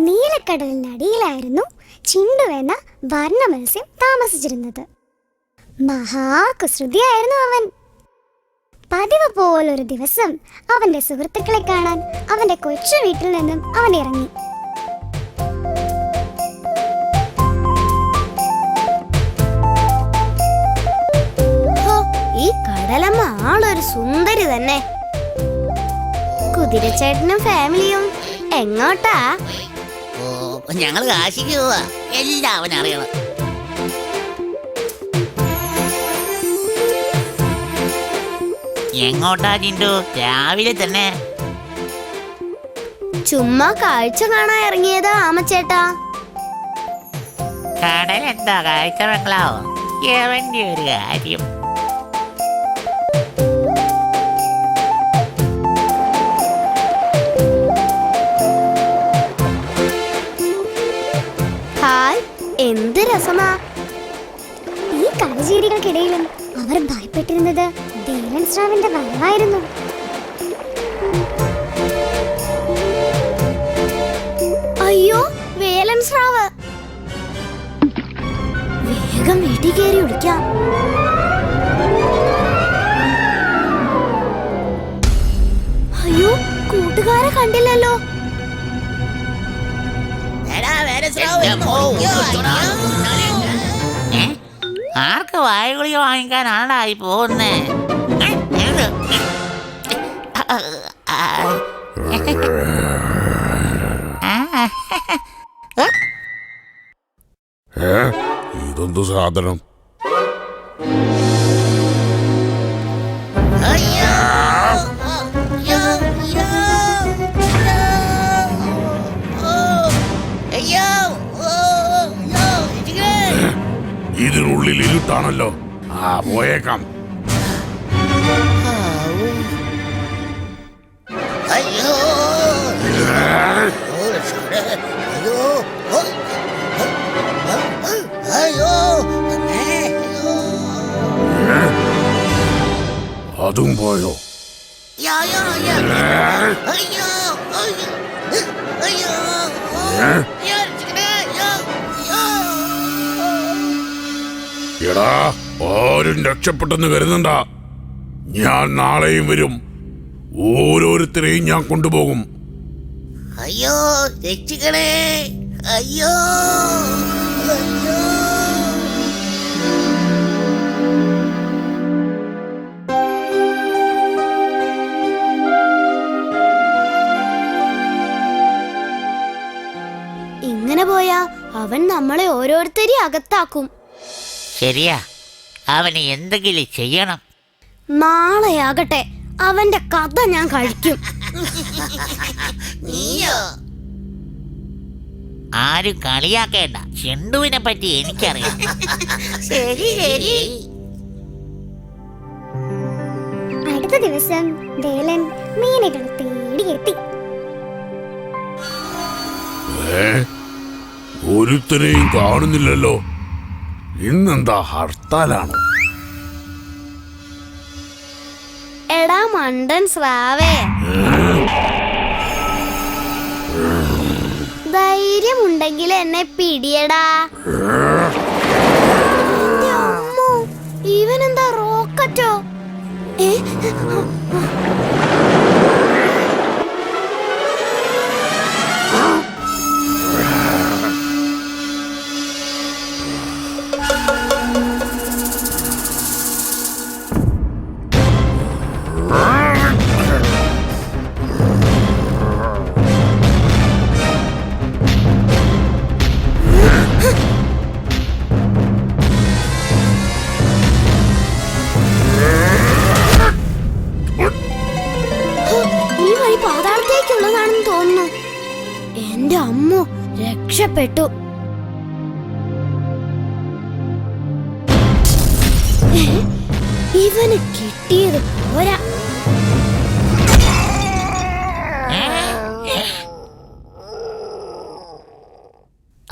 നീലക്കടലിനടിയിലായിരുന്നു ചിണ്ടു എന്ന വർണ്ണ മത്സ്യം താമസിച്ചിരുന്നത്. മഹാകുസൃതിയായിരുന്നു അവൻ. പതിവ് പോലൊരു ദിവസം അവന്റെ സുഹൃത്തുക്കളെ കാണാൻ അവന്റെ കൊച്ചു വീട്ടിൽ നിന്നും അവൻ ഇറങ്ങി. ഈ കടലമ്മ ആളൊരു സുന്ദരി തന്നെ. കുതിരച്ചേട്ടനും ഫാമിലിയും എങ്ങോട്ടാ? ഞങ്ങൾ കാശിക്ക് പോവാ, എല്ലാം അവനറിയണം. എങ്ങോട്ടാ ചിണ്ടു? രാവിലെ തന്നെ ചുമ്മാ കാഴ്ച കാണാൻ ഇറങ്ങിയതാ ആമച്ചേട്ടാ. കടലെന്താ കാഴ്ച ബംഗ്ലാവോ? എവന്റെ ഒരു കാര്യം. ഹായ്, എന്ത് രസമാ. ഈ കളിചീരികൾക്കിടയിലും അവർ ഭയപ്പെട്ടിരുന്നത് ദേലൻ സ്രാവിന്റെ വരവായിരുന്നു. അയ്യോ, വേലൻ സ്രാവ്. വേഗം വീട്ടിൽ കയറി ഒളിക്കാം. അയ്യോ, കൂട്ടുകാരെ കണ്ടില്ലല്ലോ. ആർക്ക് വായുഗുളിക വാങ്ങിക്കാനാണായി പോകുന്നേ? ഇതെന്ത് സാധനം? ഇതിനുള്ളിൽ ഇരുട്ടാണല്ലോ. പോയേക്കാം. അതും പോയോ? എടാ, ആരും രക്ഷപ്പെട്ടെന്ന് കരുതണ്ട. ഞാൻ നാളെയും വരും. ഓരോരുത്തരെയും ഞാൻ കൊണ്ടുപോകും. അയ്യോ, രക്ഷിക്കണേ! അയ്യോ, അയ്യോ! ഇങ്ങനെ പോയാ അവൻ നമ്മളെ ഓരോരുത്തരെയും അകത്താക്കും. ശരിയാ, അവന് എന്തെങ്കിലും ചെയ്യണം. നാളെയാകട്ടെ അവന്റെ കഥ ഞാൻ കഴിക്കും. ആരും കളിയാക്കേണ്ട. ചെണ്ടുവിനെ പറ്റി എനിക്കറിയാം. ശരി ശരി. അടുത്ത ദിവസം ദേലൻ മീനുകളെ തേടിയെത്തി. ഒരുത്തരെയും കാണുന്നില്ലല്ലോ. ഇന്നെന്താ ഹർത്താലാണോ? എടാ മണ്ടൻ സ്രാവേ, ധൈര്യമുണ്ടെങ്കിൽ എന്നെ പിടിയടാ. ഇവനെന്താ റോക്കറ്റോ? പാതാളത്തേക്കുള്ളതാണെന്ന് തോന്നുന്നു. എന്റെ അമ്മ രക്ഷപ്പെട്ടു. ഇവന് കിട്ടിയത് പോരാ.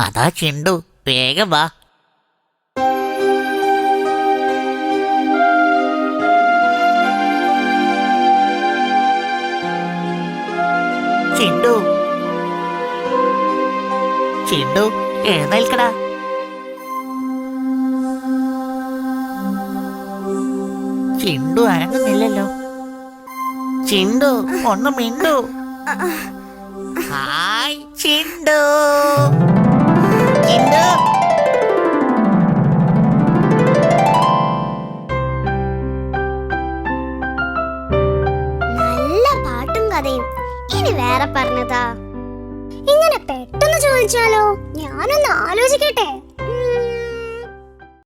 അതാ ചിണ്ടു, വേഗം വാ. ചിണ്ടു, ചിണ്ടു എഴുന്നേൽക്കടാ. ചിണ്ടു അനങ്ങുന്നില്ലല്ലോ. ചിണ്ടു ഒന്ന് മിണ്ടു. ഹായ് ചിണ്ടു. ചിണ്ടു നല്ല പാട്ടും കഥയും. ഇനി വേറെ പറഞ്ഞതാ. ഇങ്ങനെ പെട്ടെന്ന് ചോദിച്ചാലോ? ഞാനൊന്ന് ആലോചിക്കട്ടെ.